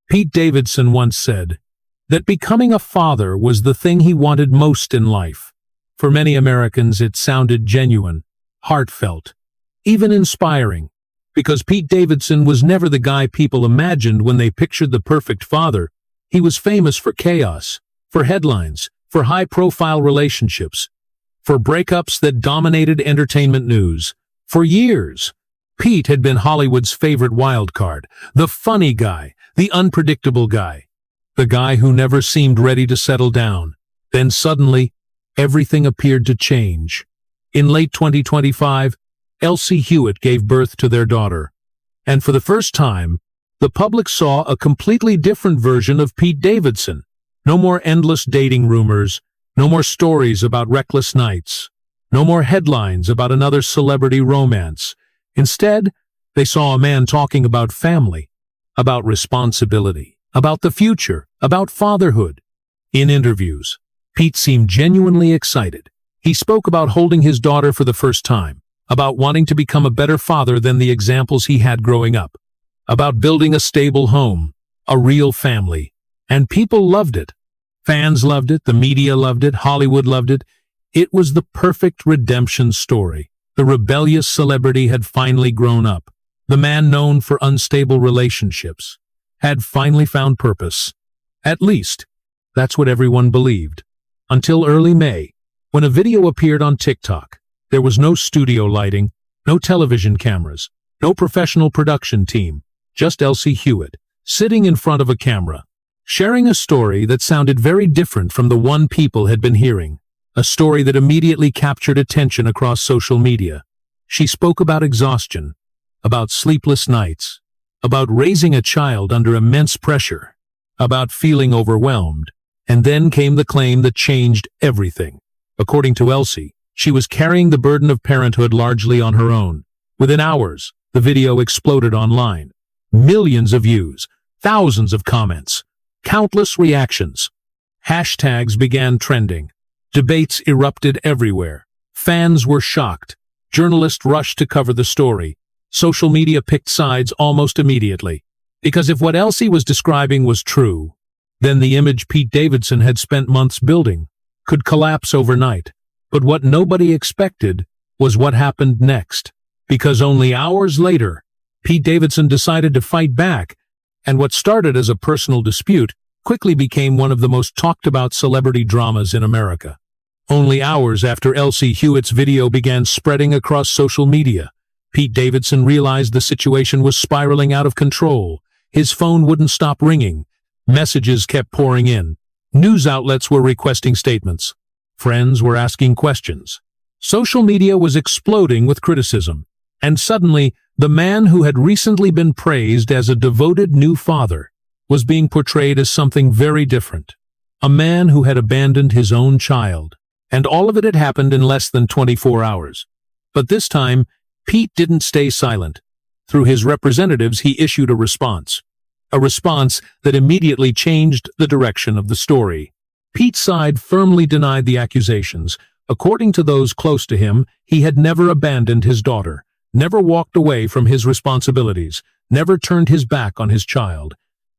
Pete Davidson once said that becoming a father was the thing he wanted most in life. For many Americans, it sounded genuine, heartfelt, even inspiring, because Pete Davidson was never the guy people imagined when they pictured the perfect father. He was famous for chaos, for headlines, for high-profile relationships, for breakups that dominated entertainment news. For years, Pete had been Hollywood's favorite wild card, the funny guy, the unpredictable guy, the guy who never seemed ready to settle down. Then suddenly, everything appeared to change. In late 2025, Elsie Hewitt gave birth to their daughter, and for the first time, the public saw a completely different version of Pete Davidson. No more endless dating rumors, no more stories about reckless nights, no more headlines about another celebrity romance. Instead, they saw a man talking about family, about responsibility, about the future, about fatherhood. In interviews, Pete seemed genuinely excited. He spoke about holding his daughter for the first time, about wanting to become a better father than the examples he had growing up, about building a stable home, a real family. And people loved it. Fans loved it, the media loved it, Hollywood loved it. It was the perfect redemption story. The rebellious celebrity had finally grown up. The man known for unstable relationships had finally found purpose. At least, that's what everyone believed. Until early May, when a video appeared on TikTok. There was no studio lighting, no television cameras, no professional production team, just Elsie Hewitt, sitting in front of a camera, sharing a story that sounded very different from the one people had been hearing, a story that immediately captured attention across social media. She spoke about exhaustion, about sleepless nights, about raising a child under immense pressure, about feeling overwhelmed, and then came the claim that changed everything. According to Elsie, she was carrying the burden of parenthood largely on her own. Within hours, the video exploded online. Millions of views, thousands of comments, countless reactions. Hashtags began trending. Debates erupted everywhere. Fans were shocked. Journalists rushed to cover the story. Social media picked sides almost immediately. Because if what Elsie was describing was true, then the image Pete Davidson had spent months building could collapse overnight. But what nobody expected was what happened next. Because only hours later, Pete Davidson decided to fight back, and what started as a personal dispute quickly became one of the most talked about celebrity dramas in America. Only hours after Elsie Hewitt's video began spreading across social media, Pete Davidson realized the situation was spiraling out of control. His phone wouldn't stop ringing. Messages kept pouring in. News outlets were requesting statements. Friends were asking questions. Social media was exploding with criticism. And suddenly, the man who had recently been praised as a devoted new father was being portrayed as something very different. A man who had abandoned his own child. And all of it had happened in less than 24 hours. But this time, Pete didn't stay silent. Through his representatives, he issued a response. A response that immediately changed the direction of the story. Pete's side firmly denied the accusations. According to those close to him, he had never abandoned his daughter, never walked away from his responsibilities, never turned his back on his child.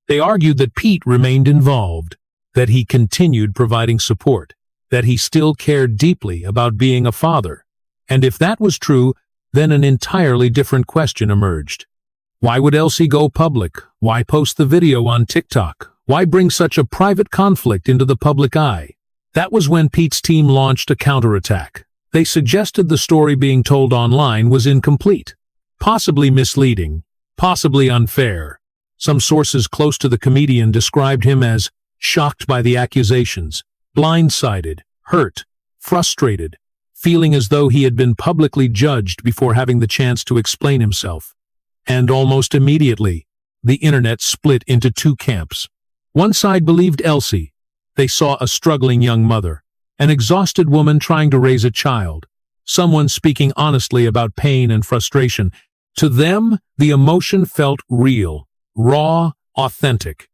They argued that Pete remained involved, that he continued providing support, that he still cared deeply about being a father. And if that was true, then an entirely different question emerged. Why would Elsie go public? Why post the video on TikTok? Why bring such a private conflict into the public eye? That was when Pete's team launched a counterattack. They suggested the story being told online was incomplete, possibly misleading, possibly unfair. Some sources close to the comedian described him as shocked by the accusations, blindsided, hurt, frustrated, feeling as though he had been publicly judged before having the chance to explain himself. And almost immediately, the internet split into two camps. One side believed Elsie. They saw a struggling young mother, an exhausted woman trying to raise a child, someone speaking honestly about pain and frustration. To them, the emotion felt real, raw, authentic.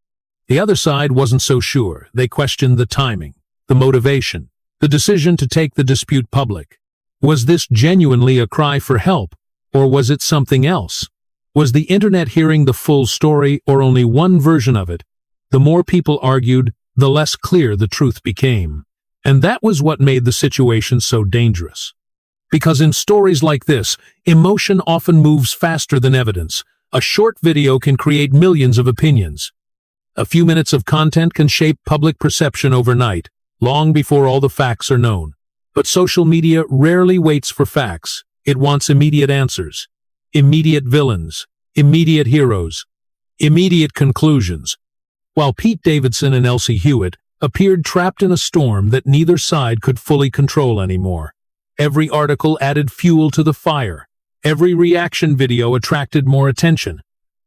The other side wasn't so sure. They questioned the timing, the motivation, the decision to take the dispute public. Was this genuinely a cry for help, or was it something else? Was the internet hearing the full story or only one version of it? The more people argued, the less clear the truth became. And that was what made the situation so dangerous. Because in stories like this, emotion often moves faster than evidence. A short video can create millions of opinions. A few minutes of content can shape public perception overnight, long before all the facts are known. But social media rarely waits for facts. It wants immediate answers, immediate villains, immediate heroes, immediate conclusions. While Pete Davidson and Elsie Hewitt appeared trapped in a storm that neither side could fully control anymore. Every article added fuel to the fire. Every reaction video attracted more attention.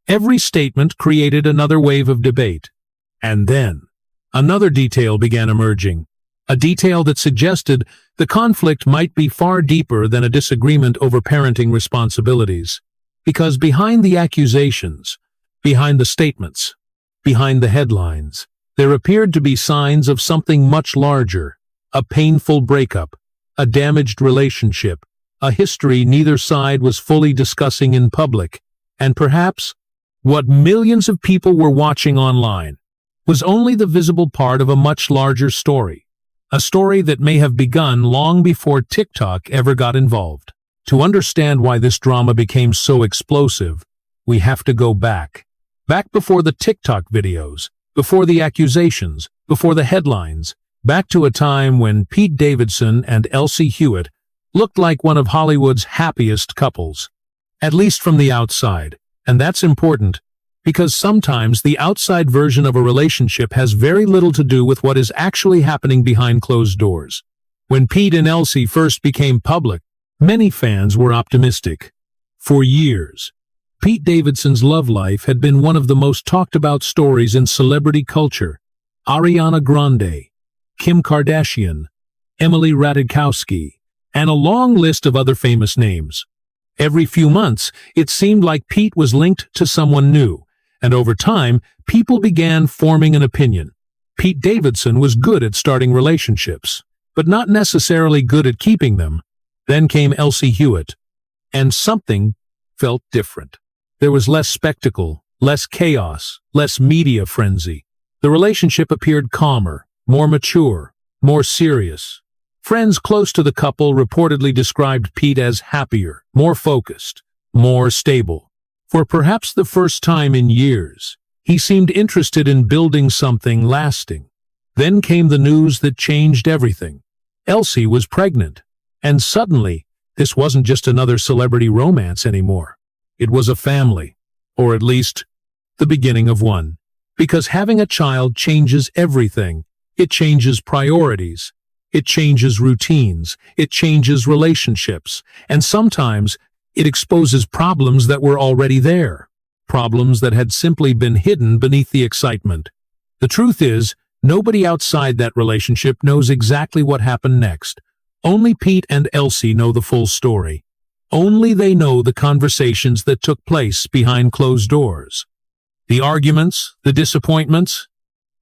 Every statement created another wave of debate. And then, another detail began emerging. A detail that suggested the conflict might be far deeper than a disagreement over parenting responsibilities. Because behind the accusations, behind the statements, behind the headlines, there appeared to be signs of something much larger, a painful breakup, a damaged relationship, a history neither side was fully discussing in public, and perhaps what millions of people were watching online was only the visible part of a much larger story, a story that may have begun long before TikTok ever got involved. To understand why this drama became so explosive, we have to go back before the TikTok videos, before the accusations, before the headlines, back to a time when Pete Davidson and Elsie Hewitt looked like one of Hollywood's happiest couples, at least from the outside. And that's important, because sometimes the outside version of a relationship has very little to do with what is actually happening behind closed doors. When Pete and Elsie first became public, many fans were optimistic. For years, Pete Davidson's love life had been one of the most talked about stories in celebrity culture. Ariana Grande, Kim Kardashian, Emily Ratajkowski, and a long list of other famous names. Every few months, it seemed like Pete was linked to someone new, and over time, people began forming an opinion. Pete Davidson was good at starting relationships, but not necessarily good at keeping them. Then came Elsie Hewitt, and something felt different. There was less spectacle, less chaos, less media frenzy. The relationship appeared calmer, more mature, more serious. Friends close to the couple reportedly described Pete as happier, more focused, more stable. For perhaps the first time in years, he seemed interested in building something lasting. Then came the news that changed everything. Elsie was pregnant, and suddenly, this wasn't just another celebrity romance anymore. It was a family, or at least, the beginning of one. Because having a child changes everything. It changes priorities. It changes routines. It changes relationships. And sometimes, it exposes problems that were already there. Problems that had simply been hidden beneath the excitement. The truth is, nobody outside that relationship knows exactly what happened next. Only Pete and Elsie know the full story. Only they know the conversations that took place behind closed doors. The arguments, the disappointments,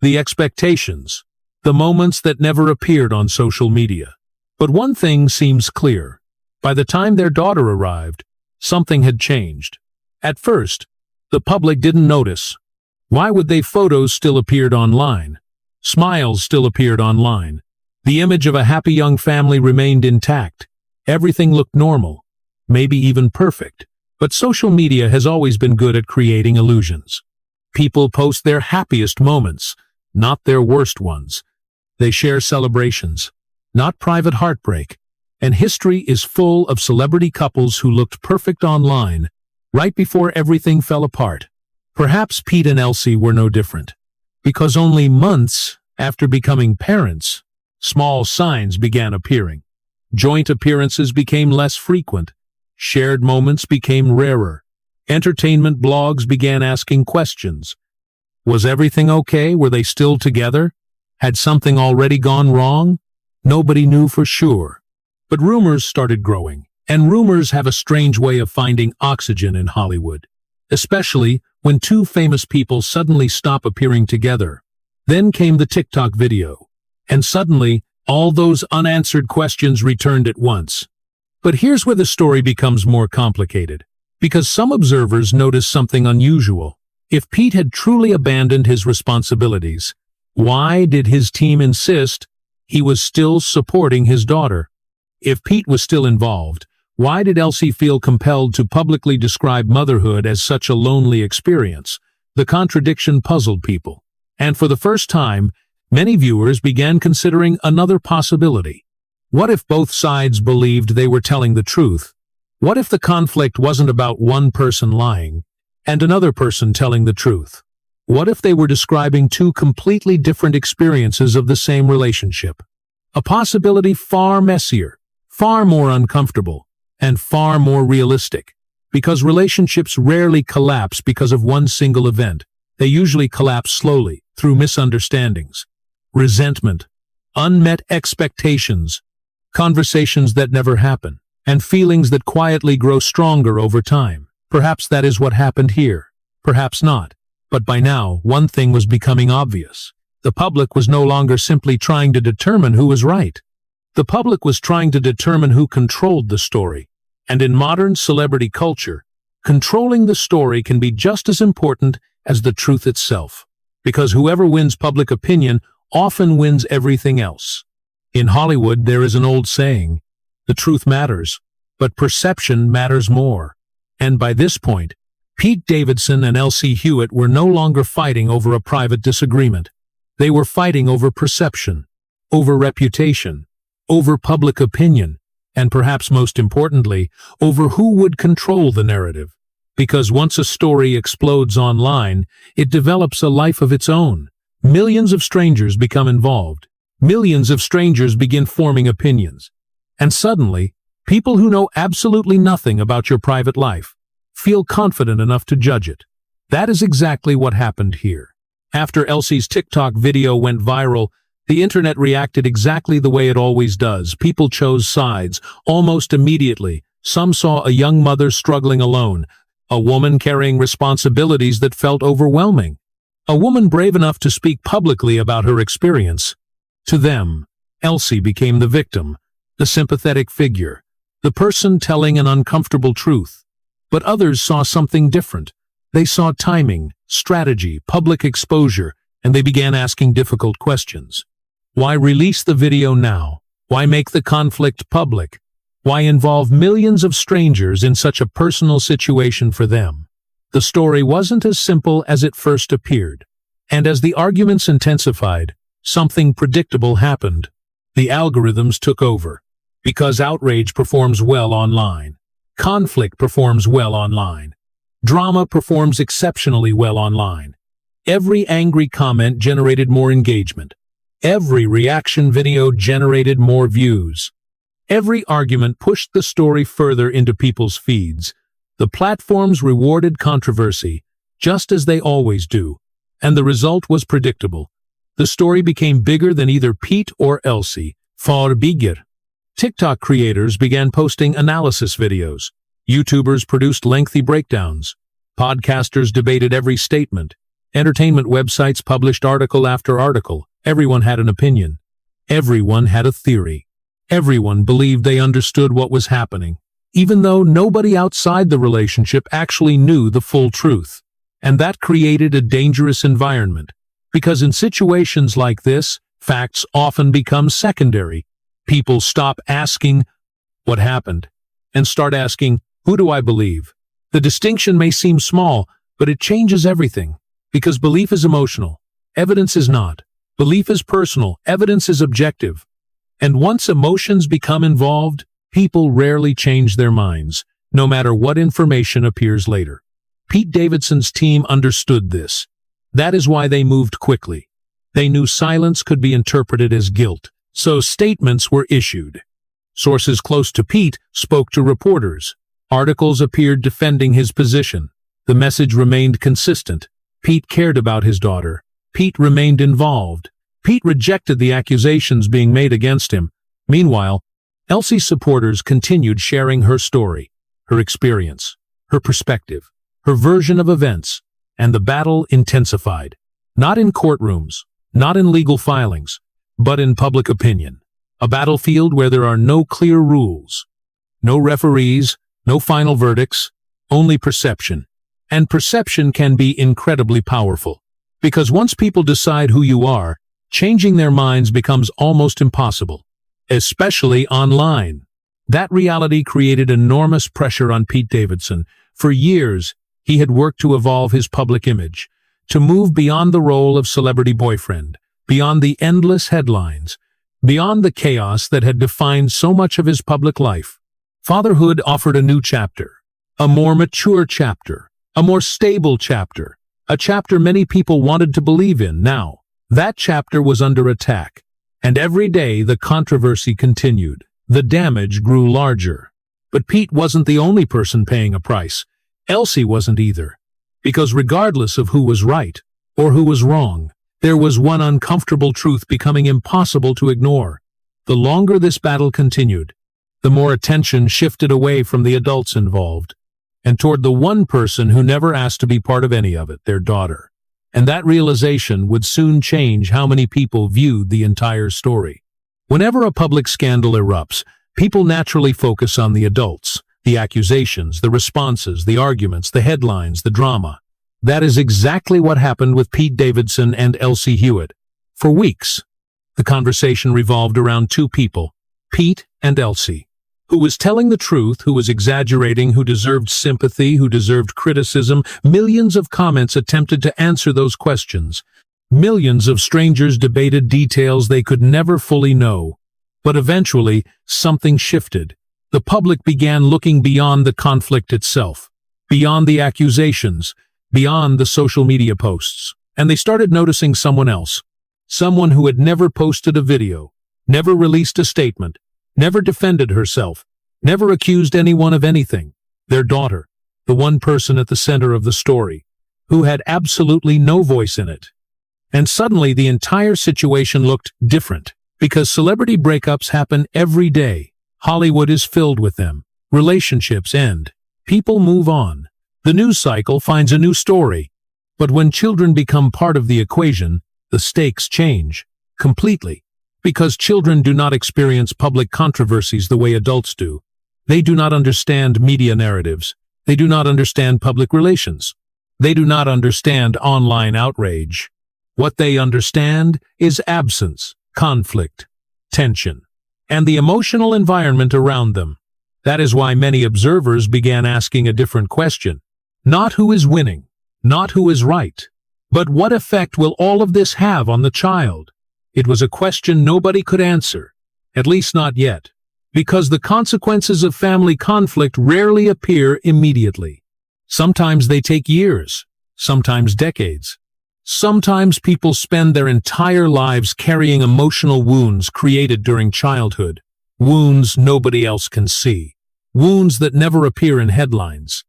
the expectations, the moments that never appeared on social media. But one thing seems clear. By the time their daughter arrived, something had changed. At first, the public didn't notice. Why would they? Photos still appeared online. Smiles still appeared online. The image of a happy young family remained intact. Everything looked normal. Maybe even perfect. But social media has always been good at creating illusions. People post their happiest moments, not their worst ones. They share celebrations, not private heartbreak. And history is full of celebrity couples who looked perfect online, right before everything fell apart. Perhaps Pete and Elsie were no different. Because only months after becoming parents, small signs began appearing. Joint appearances became less frequent. Shared moments became rarer. Entertainment blogs began asking questions. Was everything okay? Were they still together? Had something already gone wrong? Nobody knew for sure. But rumors started growing, and rumors have a strange way of finding oxygen in Hollywood, especially when two famous people suddenly stop appearing together. Then came the TikTok video, and suddenly, all those unanswered questions returned at once. But here's where the story becomes more complicated. Because some observers noticed something unusual. If Pete had truly abandoned his responsibilities, why did his team insist he was still supporting his daughter? If Pete was still involved, why did Elsie feel compelled to publicly describe motherhood as such a lonely experience? The contradiction puzzled people. And for the first time, many viewers began considering another possibility. What if both sides believed they were telling the truth? What if the conflict wasn't about one person lying and another person telling the truth? What if they were describing two completely different experiences of the same relationship? A possibility far messier, far more uncomfortable, and far more realistic. Because relationships rarely collapse because of one single event. They usually collapse slowly, through misunderstandings, resentment, unmet expectations, conversations that never happen, and feelings that quietly grow stronger over time. Perhaps that is what happened here. Perhaps not. But by now, one thing was becoming obvious. The public was no longer simply trying to determine who was right. The public was trying to determine who controlled the story. And in modern celebrity culture, controlling the story can be just as important as the truth itself. Because whoever wins public opinion often wins everything else. In Hollywood, there is an old saying, the truth matters, but perception matters more. And by this point, Pete Davidson and Elsie Hewitt were no longer fighting over a private disagreement. They were fighting over perception, over reputation, over public opinion, and perhaps most importantly, over who would control the narrative. Because once a story explodes online, it develops a life of its own. Millions of strangers become involved. Millions of strangers begin forming opinions. And suddenly, people who know absolutely nothing about your private life feel confident enough to judge it. That is exactly what happened here. After Elsie's TikTok video went viral, the internet reacted exactly the way it always does. People chose sides almost immediately. Some saw a young mother struggling alone, a woman carrying responsibilities that felt overwhelming, a woman brave enough to speak publicly about her experience. To them, Elsie became the victim, the sympathetic figure, the person telling an uncomfortable truth. But others saw something different. They saw timing, strategy, public exposure, and they began asking difficult questions. Why release the video now? Why make the conflict public? Why involve millions of strangers in such a personal situation for them? The story wasn't as simple as it first appeared. And as the arguments intensified, something predictable happened. The algorithms took over. Because outrage performs well online. Conflict performs well online. Drama performs exceptionally well online. Every angry comment generated more engagement. Every reaction video generated more views. Every argument pushed the story further into people's feeds. The platforms rewarded controversy, just as they always do. And the result was predictable. The story became bigger than either Pete or Elsie. Far bigger. TikTok creators began posting analysis videos. YouTubers produced lengthy breakdowns. Podcasters debated every statement. Entertainment websites published article after article. Everyone had an opinion. Everyone had a theory. Everyone believed they understood what was happening, even though nobody outside the relationship actually knew the full truth. And that created a dangerous environment. Because in situations like this, facts often become secondary. People stop asking, what happened? And start asking, who do I believe? The distinction may seem small, but it changes everything. Because belief is emotional. Evidence is not. Belief is personal. Evidence is objective. And once emotions become involved, people rarely change their minds, no matter what information appears later. Pete Davidson's team understood this. That is why they moved quickly. They knew silence could be interpreted as guilt. So statements were issued. Sources close to Pete spoke to reporters. Articles appeared defending his position. The message remained consistent. Pete cared about his daughter. Pete remained involved. Pete rejected the accusations being made against him. Meanwhile, Elsie's supporters continued sharing her story, her experience, her perspective, her version of events, and the battle intensified. Not in courtrooms, not in legal filings, but in public opinion. A battlefield where there are no clear rules, no referees, no final verdicts, only perception. And perception can be incredibly powerful. Because once people decide who you are, changing their minds becomes almost impossible. Especially online. That reality created enormous pressure on Pete Davidson. For years, he had worked to evolve his public image, to move beyond the role of celebrity boyfriend, beyond the endless headlines, beyond the chaos that had defined so much of his public life. Fatherhood offered a new chapter, a more mature chapter, a more stable chapter, a chapter many people wanted to believe in. Now, that chapter was under attack, and every day the controversy continued. The damage grew larger. But Pete wasn't the only person paying a price. Elsie wasn't either. Because regardless of who was right or who was wrong, there was one uncomfortable truth becoming impossible to ignore. The longer this battle continued, the more attention shifted away from the adults involved, and toward the one person who never asked to be part of any of it, their daughter. And that realization would soon change how many people viewed the entire story. Whenever a public scandal erupts, people naturally focus on the adults, the accusations, the responses, the arguments, the headlines, the drama. That is exactly what happened with Pete Davidson and Elsie Hewitt. For weeks, the conversation revolved around two people, Pete and Elsie. Who was telling the truth, who was exaggerating, who deserved sympathy, who deserved criticism? Millions of comments attempted to answer those questions. Millions of strangers debated details they could never fully know. But eventually, something shifted. The public began looking beyond the conflict itself, beyond the accusations, beyond the social media posts. And they started noticing someone else. Someone who had never posted a video, never released a statement, never defended herself, never accused anyone of anything. Their daughter, the one person at the center of the story, who had absolutely no voice in it. And suddenly the entire situation looked different, because celebrity breakups happen every day. Hollywood is filled with them. Relationships end. People move on. The news cycle finds a new story. But when children become part of the equation, the stakes change completely. Because children do not experience public controversies the way adults do. They do not understand media narratives. They do not understand public relations. They do not understand online outrage. What they understand is absence, conflict, tension, and the emotional environment around them. That is why many observers began asking a different question. Not who is winning, not who is right, but what effect will all of this have on the child? It was a question nobody could answer, at least not yet, because the consequences of family conflict rarely appear immediately. Sometimes they take years, sometimes decades. Sometimes people spend their entire lives carrying emotional wounds created during childhood, wounds nobody else can see, wounds that never appear in headlines.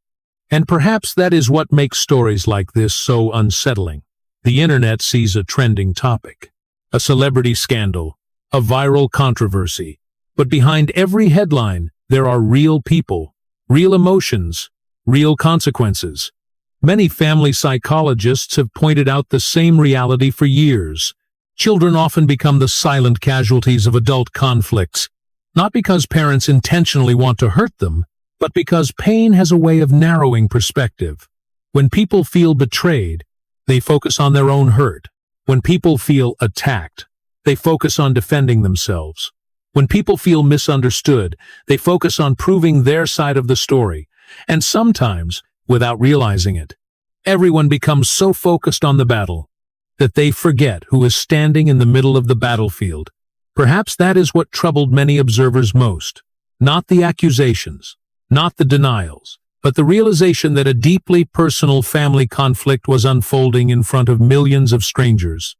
And perhaps that is what makes stories like this so unsettling. The internet sees a trending topic, a celebrity scandal, a viral controversy. But behind every headline, there are real people, real emotions, real consequences. Many family psychologists have pointed out the same reality for years. Children often become the silent casualties of adult conflicts, not because parents intentionally want to hurt them, but because pain has a way of narrowing perspective. When people feel betrayed, they focus on their own hurt. When people feel attacked, they focus on defending themselves. When people feel misunderstood, they focus on proving their side of the story. And sometimes, without realizing it, everyone becomes so focused on the battle that they forget who is standing in the middle of the battlefield. Perhaps that is what troubled many observers most. Not the accusations, not the denials, but the realization that a deeply personal family conflict was unfolding in front of millions of strangers.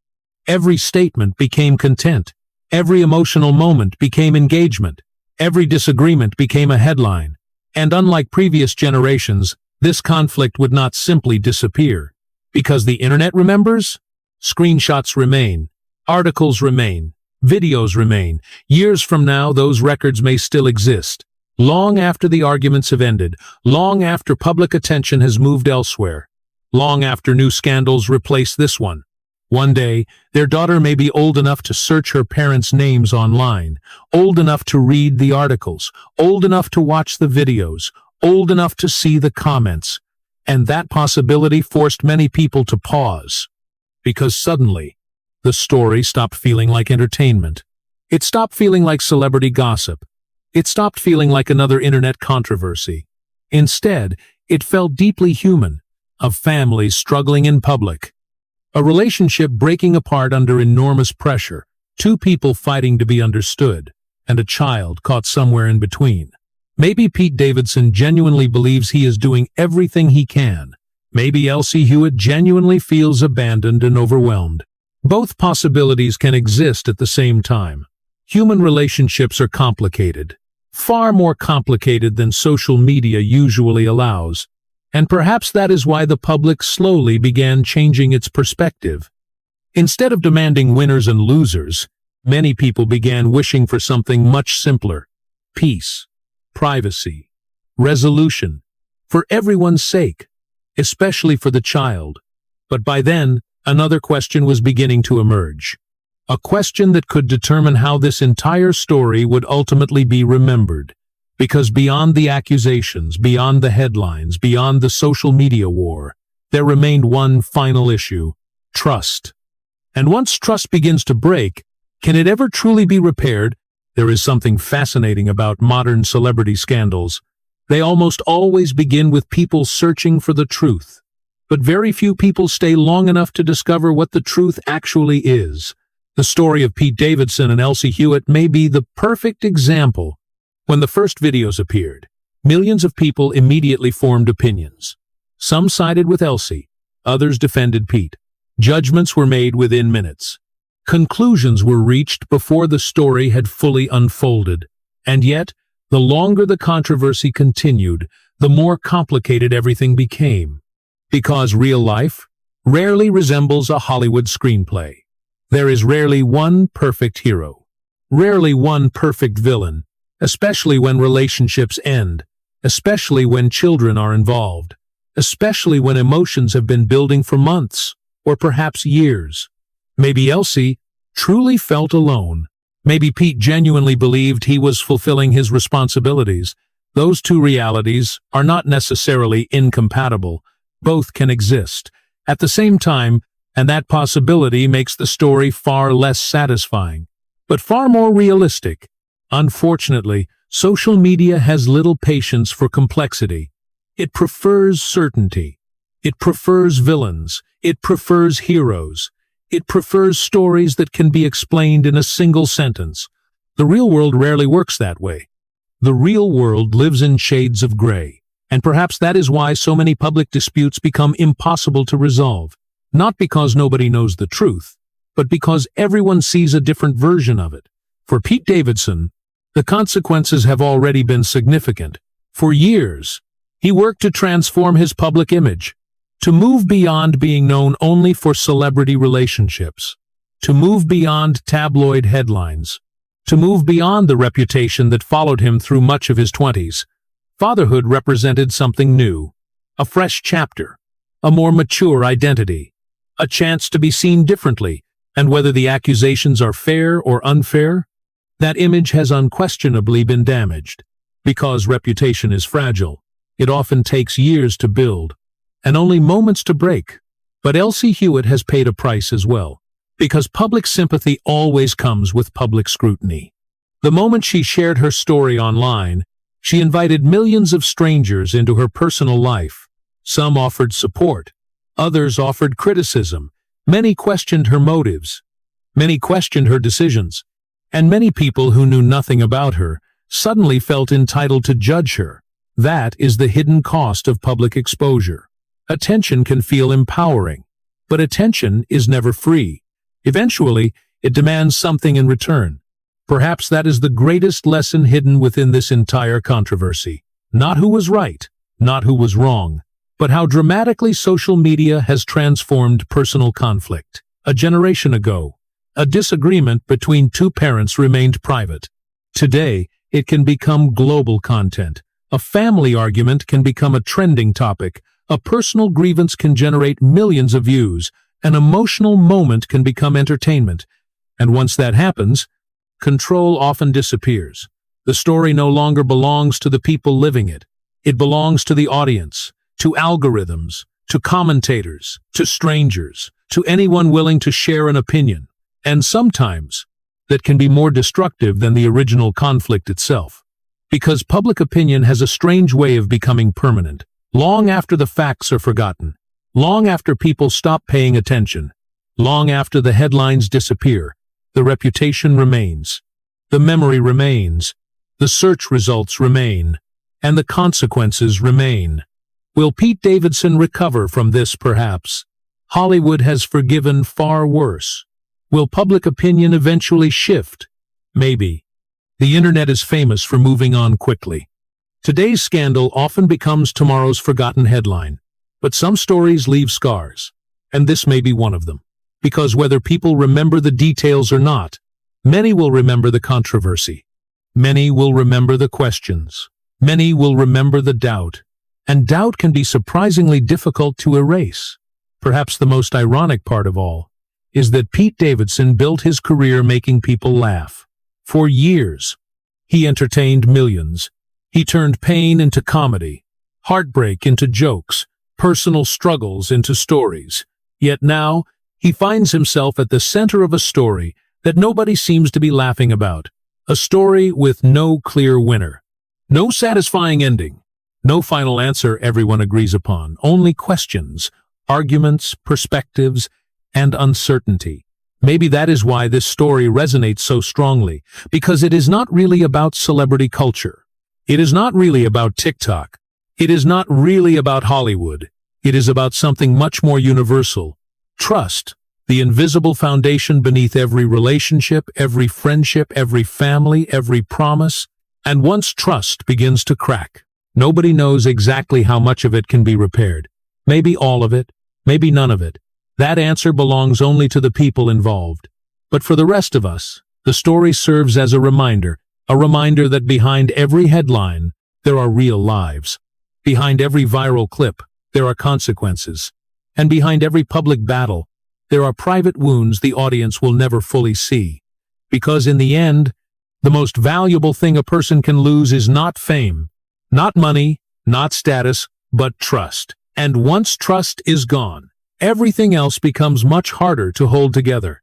Every statement became content. Every emotional moment became engagement. Every disagreement became a headline. And unlike previous generations, this conflict would not simply disappear. Because the internet remembers, screenshots remain, articles remain, videos remain. Years from now, those records may still exist. Long after the arguments have ended, long after public attention has moved elsewhere, long after new scandals replace this one. One day, their daughter may be old enough to search her parents' names online, old enough to read the articles, old enough to watch the videos, old enough to see the comments, and that possibility forced many people to pause. Because suddenly, the story stopped feeling like entertainment. It stopped feeling like celebrity gossip. It stopped feeling like another internet controversy. Instead, it felt deeply human, of families struggling in public. A relationship breaking apart under enormous pressure, two people fighting to be understood, and a child caught somewhere in between. Maybe Pete Davidson genuinely believes he is doing everything he can. Maybe Elsie Hewitt genuinely feels abandoned and overwhelmed. Both possibilities can exist at the same time. Human relationships are complicated, far more complicated than social media usually allows, and perhaps that is why the public slowly began changing its perspective. Instead of demanding winners and losers, many people began wishing for something much simpler: peace, privacy, resolution, for everyone's sake, especially for the child. But by then, another question was beginning to emerge. A question that could determine how this entire story would ultimately be remembered. Because beyond the accusations, beyond the headlines, beyond the social media war, there remained one final issue: trust. And once trust begins to break, can it ever truly be repaired? There is something fascinating about modern celebrity scandals. They almost always begin with people searching for the truth. But very few people stay long enough to discover what the truth actually is. The story of Pete Davidson and Elsie Hewitt may be the perfect example. When the first videos appeared, millions of people immediately formed opinions. Some sided with Elsie, others defended Pete. Judgments were made within minutes. Conclusions were reached before the story had fully unfolded. And yet, the longer the controversy continued, the more complicated everything became. Because real life rarely resembles a Hollywood screenplay. There is rarely one perfect hero, rarely one perfect villain, especially when relationships end, especially when children are involved, especially when emotions have been building for months, or perhaps years. Maybe Elsie truly felt alone. Maybe Pete genuinely believed he was fulfilling his responsibilities. Those two realities are not necessarily incompatible. Both can exist at the same time, and that possibility makes the story far less satisfying, but far more realistic. Unfortunately, social media has little patience for complexity. It prefers certainty. It prefers villains. It prefers heroes. It prefers stories that can be explained in a single sentence. The real world rarely works that way. The real world lives in shades of gray, and perhaps that is why so many public disputes become impossible to resolve. Not because nobody knows the truth, but because everyone sees a different version of it. For Pete Davidson, the consequences have already been significant. For years, he worked to transform his public image, to move beyond being known only for celebrity relationships, to move beyond tabloid headlines, to move beyond the reputation that followed him through much of his 20s. Fatherhood represented something new, a fresh chapter, a more mature identity, a chance to be seen differently, and whether the accusations are fair or unfair, that image has unquestionably been damaged. Because reputation is fragile, it often takes years to build, and only moments to break. But Elsie Hewitt has paid a price as well, because public sympathy always comes with public scrutiny. The moment she shared her story online, she invited millions of strangers into her personal life. Some offered support, others offered criticism. Many questioned her motives. Many questioned her decisions. And many people who knew nothing about her suddenly felt entitled to judge her. That is the hidden cost of public exposure. Attention can feel empowering, but attention is never free. Eventually, it demands something in return. Perhaps that is the greatest lesson hidden within this entire controversy. Not who was right, not who was wrong, but how dramatically social media has transformed personal conflict. A generation ago, a disagreement between two parents remained private. Today, it can become global content. A family argument can become a trending topic. A personal grievance can generate millions of views. An emotional moment can become entertainment. And once that happens, control often disappears. The story no longer belongs to the people living it. It belongs to the audience, to algorithms, to commentators, to strangers, to anyone willing to share an opinion, and sometimes that can be more destructive than the original conflict itself. Because public opinion has a strange way of becoming permanent, long after the facts are forgotten, long after people stop paying attention, long after the headlines disappear, the reputation remains, the memory remains, the search results remain, and the consequences remain. Will Pete Davidson recover from this, perhaps? Hollywood has forgiven far worse. Will public opinion eventually shift? Maybe. The internet is famous for moving on quickly. Today's scandal often becomes tomorrow's forgotten headline. But some stories leave scars, and this may be one of them. Because whether people remember the details or not, many will remember the controversy. Many will remember the questions. Many will remember the doubt. And doubt can be surprisingly difficult to erase. Perhaps the most ironic part of all is that Pete Davidson built his career making people laugh. For years, he entertained millions. He turned pain into comedy, heartbreak into jokes, personal struggles into stories. Yet now, he finds himself at the center of a story that nobody seems to be laughing about. A story with no clear winner. No satisfying ending. No final answer everyone agrees upon. Only questions, arguments, perspectives, and uncertainty. Maybe that is why this story resonates so strongly, because it is not really about celebrity culture. It is not really about TikTok. It is not really about Hollywood. It is about something much more universal. Trust, the invisible foundation beneath every relationship, every friendship, every family, every promise. And once trust begins to crack, nobody knows exactly how much of it can be repaired. Maybe all of it, maybe none of it. That answer belongs only to the people involved. But for the rest of us, the story serves as a reminder that behind every headline, there are real lives. Behind every viral clip, there are consequences. And behind every public battle, there are private wounds the audience will never fully see. Because in the end, the most valuable thing a person can lose is not fame, not money, not status, but trust. And once trust is gone, everything else becomes much harder to hold together.